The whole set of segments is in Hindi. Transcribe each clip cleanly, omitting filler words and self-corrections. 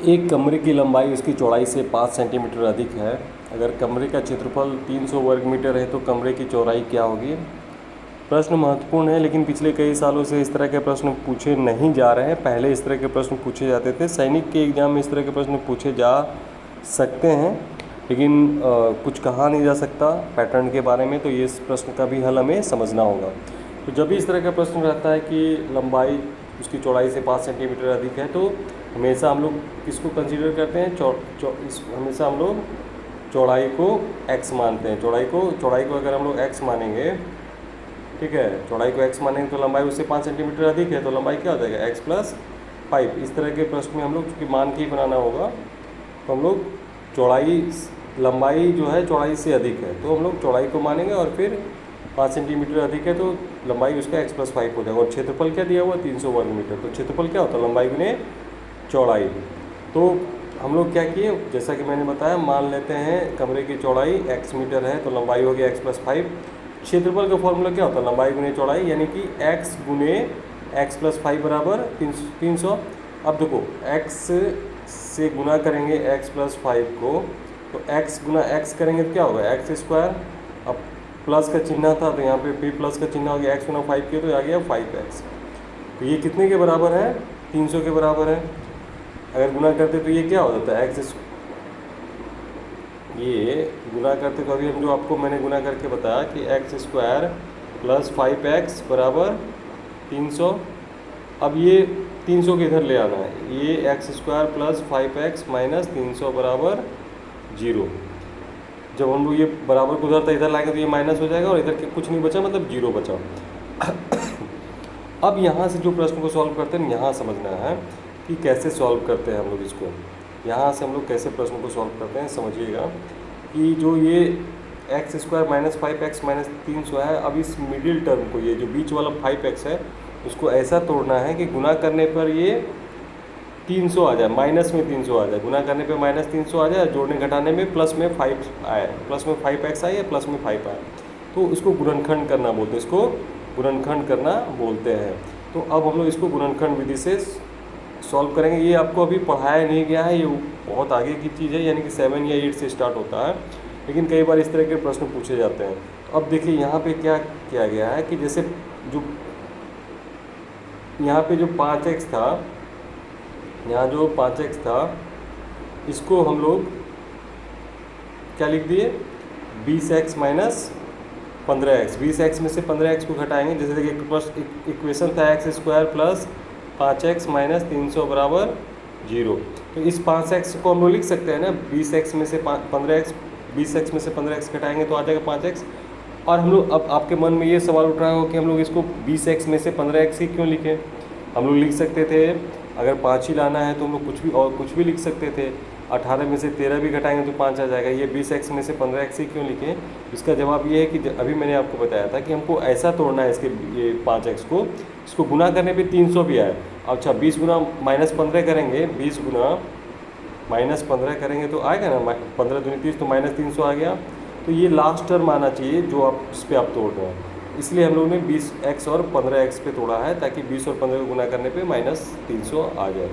एक कमरे की लंबाई उसकी चौड़ाई से 5 सेंटीमीटर अधिक है। अगर कमरे का क्षेत्रफल 300 वर्ग मीटर है तो कमरे की चौड़ाई क्या होगी। प्रश्न महत्वपूर्ण है, लेकिन पिछले कई सालों से इस तरह के प्रश्न पूछे नहीं जा रहे हैं। पहले इस तरह के प्रश्न पूछे जाते थे। सैनिक के एग्जाम में इस तरह के प्रश्न पूछे जा सकते हैं, लेकिन कुछ कहा नहीं जा सकता पैटर्न के बारे में, तो ये इस प्रश्न का भी हल हमें समझना होगा। तो जब भी इस तरह का प्रश्न रहता है कि लंबाई उसकी चौड़ाई से 5 सेंटीमीटर अधिक है, तो हमेशा हम लोग किसको कंसीडर करते हैं, हमेशा हम लोग चौड़ाई को x मानते हैं। चौड़ाई को अगर हम लोग x मानेंगे, ठीक है, चौड़ाई को x मानेंगे तो लंबाई उससे 5 सेंटीमीटर अधिक है, तो लंबाई क्या हो जाएगा x + 5। इस तरह के प्रश्न में हम लोग चूँकि मान के ही बनाना होगा, तो हम लोग लंबाई जो है चौड़ाई से अधिक है तो हम लोग चौड़ाई को मानेंगे, और फिर 5 सेंटीमीटर अधिक है तो लंबाई उसका x + 5 हो जाएगा। और क्षेत्रफल क्या दिया हुआ, 300 वर्ग मीटर। तो क्षेत्रफल क्या होता है, लंबाई गुने चौड़ाई। तो हम लोग क्या किए, जैसा कि मैंने बताया, मान लेते हैं कमरे की चौड़ाई x मीटर है तो लंबाई हो गया x + 5। क्षेत्रफल का फॉर्मूला क्या होता है, लंबाई गुने चौड़ाई, यानी कि x गुने x + 5 बराबर 300। अब देखो x से गुना करेंगे x + 5 को, तो x गुना x करेंगे तो क्या होगा, x²। अब प्लस का चिन्ह था तो यहाँ पे भी प्लस का चिन्ह हो गया, x गुना 5 किया तो आ गया 5x। तो ये कितने के बराबर है, 300 के बराबर है। अगर गुना करते तो ये क्या हो जाता है, ये गुना करते तो अभी हम जो आपको मैंने गुना करके बताया कि x² + 5x बराबर 300। अब ये 300 के इधर ले आना है, ये x² + 5x - 300 बराबर 0। जब हम लोग ये बराबर को उधर इधर लाएंगे तो ये माइनस हो जाएगा और इधर के कुछ नहीं बचा, मतलब 0 बचा। अब यहाँ से जो प्रश्न को सॉल्व करते हैं, यहाँ समझना है कि कैसे सॉल्व करते हैं हम लोग इसको। यहाँ से हम लोग कैसे प्रश्न को सॉल्व करते हैं, समझिएगा कि जो ये x² - 5x - 300 है, अब इस मिडिल टर्म को, ये जो बीच वाला 5x है, उसको ऐसा तोड़ना है कि गुना करने पर ये 300 आ जाए, माइनस में 300 आ जाए, गुना करने पे -300 आ जाए, जोड़ने घटाने में प्लस में 5 आए, प्लस में 5x आए या प्लस में 5 आए, तो इसको गुणनखंड करना बोलते हैं, इसको गुणनखंड करना बोलते हैं। तो अब हम लोग इसको गुणनखंड विधि से सॉल्व करेंगे। ये आपको अभी पढ़ाया नहीं गया है, ये बहुत आगे की चीज़ है, यानी कि 7 या 8 से स्टार्ट होता है, लेकिन कई बार इस तरह के प्रश्न पूछे जाते हैं। तो अब देखिए यहाँ पे क्या किया गया है कि जैसे जो यहाँ पे जो 5x था, यहाँ जो 5x था, इसको हम लोग क्या लिख दिए, 20x - 15x। 20x में से 15x को घटाएंगे, जैसे देखिए इक्वेशन था x² + 5x - 300 बराबर 0। तो इस 5x को हम लोग लिख सकते हैं ना, 20x में से 15x, 20x में से 15x घटाएंगे तो आ जाएगा 5x। और हम लोग, अब आपके मन में ये सवाल उठ रहा हो कि हम लोग इसको 20x में से 15x ही क्यों लिखें। हम लोग लिख सकते थे, अगर 5 ही लाना है तो हम लोग कुछ भी लिख सकते थे। 18 में से 13 भी घटाएंगे तो 5 आ जाएगा। ये 20x में से 15x ही क्यों लिखें, इसका जवाब ये है कि अभी मैंने आपको बताया था कि हमको ऐसा तोड़ना है इसके, ये 5x को, इसको गुना करने पे 300 भी आए। अच्छा 20 गुना -15 करेंगे, 20 गुना -15 करेंगे तो आएगा ना, 15 दूनी 30, तो -300 आ गया। तो ये लास्ट टर्म आना चाहिए जो आप इस पर आप तोड़ रहे हैं, इसलिए हम लोगों ने 20x और 15x पे तोड़ा है, ताकि 20 और 15 को गुना करने पे -300 आ जाए।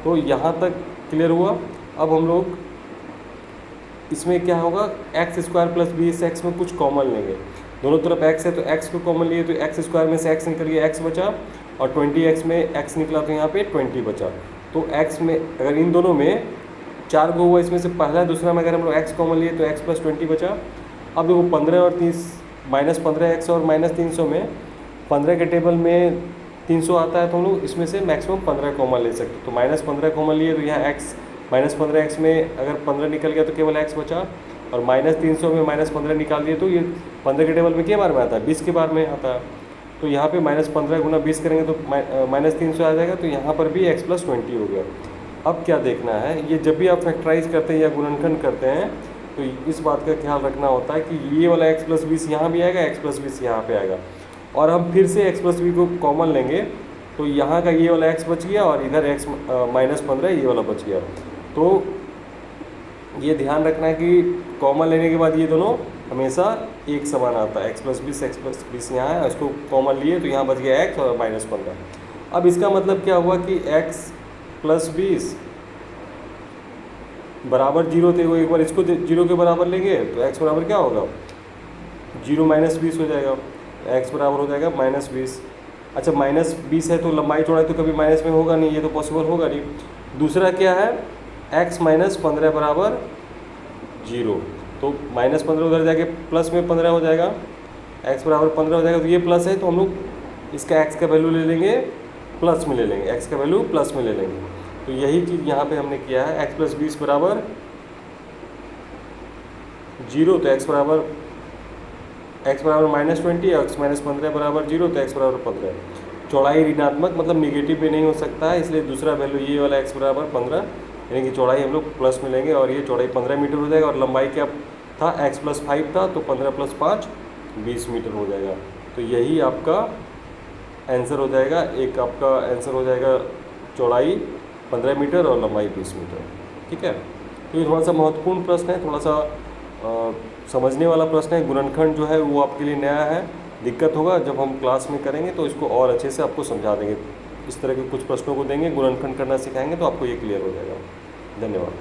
तो यहाँ तक क्लियर हुआ। अब हम लोग इसमें क्या होगा, x² + 20x में कुछ कॉमन लेंगे, दोनों तरफ x है तो x को कॉमन लिए तो x² में से x निकल गया, x बचा, और 20x में x निकला तो यहाँ पे 20 बचा। तो x में अगर इन दोनों में 4 को हुआ, इसमें से पहला दूसरा में अगर हम लोग x कॉमन लिए तो x + 20 बचा। अब देखो 15 और 30, -15x और -300 में 15 के टेबल में 300 आता है, तो हम लोग इसमें से मैक्सिमम 15 कॉमन ले सकते। तो -15 कॉमन लिए तो यहाँ x, -15x में अगर 15 निकल गया तो केवल x बचा, और -300 में -15 निकाल दिए तो ये 15 के टेबल में क्या बार में आता है, 20 के बार में आता है। तो यहाँ पे -15 गुना 20 करेंगे तो -300 आ जाएगा, तो यहाँ पर भी x + 20 हो गया। अब क्या देखना है, ये जब भी आप फैक्टराइज करते हैं या गुणनखंड करते हैं तो इस बात का ख्याल रखना होता है कि ये वाला x + 20 यहाँ भी आएगा, x + 20 यहाँ पे आएगा, और हम फिर से x + 20 को कॉमन लेंगे तो यहाँ का ये वाला x बच गया और इधर x -15 ये वाला बच गया। तो ये ध्यान रखना है कि कॉमन लेने के बाद ये दोनों हमेशा एक समान आता है, x + 20 यहाँ है, इसको कॉमन लिए तो यहाँ बच गया x और -15। अब इसका मतलब क्या हुआ कि x + 20 बराबर जीरो थे, वो एक बार इसको जीरो के बराबर लेंगे तो एक्स बराबर क्या होगा, जीरो माइनस 20 हो जाएगा, एक्स बराबर हो जाएगा माइनस 20। अच्छा माइनस 20 है तो लंबाई चौड़ाई तो कभी माइनस में होगा नहीं, ये तो पॉसिबल होगा नहीं। दूसरा क्या है, एक्स माइनस 15 बराबर जीरो, तो माइनस 15 उधर जाके प्लस में 15 हो जाएगा, एक्स बराबर 15 हो जाएगा। तो ये प्लस है तो हम लोग इसका एक्स का वैल्यू ले लेंगे प्लस में ले लेंगे, एक्स का वैल्यू प्लस में ले लेंगे। तो यही चीज़ यहाँ पे हमने किया है, एक्स प्लस 20 बराबर जीरो, तो एक्स बराबर माइनस 20, एक्स माइनस 15 बराबर जीरो, तो एक्स बराबर 15। चौड़ाई ऋणात्मक मतलब निगेटिव भी नहीं हो सकता है, इसलिए दूसरा वैल्यू ये वाला एक्स बराबर 15, यानी कि चौड़ाई हम लोग प्लस में लेंगे और ये चौड़ाई 15 मीटर हो जाएगा। और लंबाई क्या था, एक्स प्लस 5 था, तो 15 प्लस 5 20 मीटर हो जाएगा। तो यही आपका आंसर हो जाएगा, एक आपका आंसर हो जाएगा चौड़ाई 15 मीटर और लंबाई 20 मीटर। ठीक है, तो ये थोड़ा सा महत्वपूर्ण प्रश्न है, थोड़ा सा समझने वाला प्रश्न है। गुणनखंड जो है वो आपके लिए नया है, दिक्कत होगा जब हम क्लास में करेंगे तो इसको और अच्छे से आपको समझा देंगे। इस तरह के कुछ प्रश्नों को देंगे, गुणनखंड करना सिखाएंगे तो आपको ये क्लियर हो जाएगा। धन्यवाद।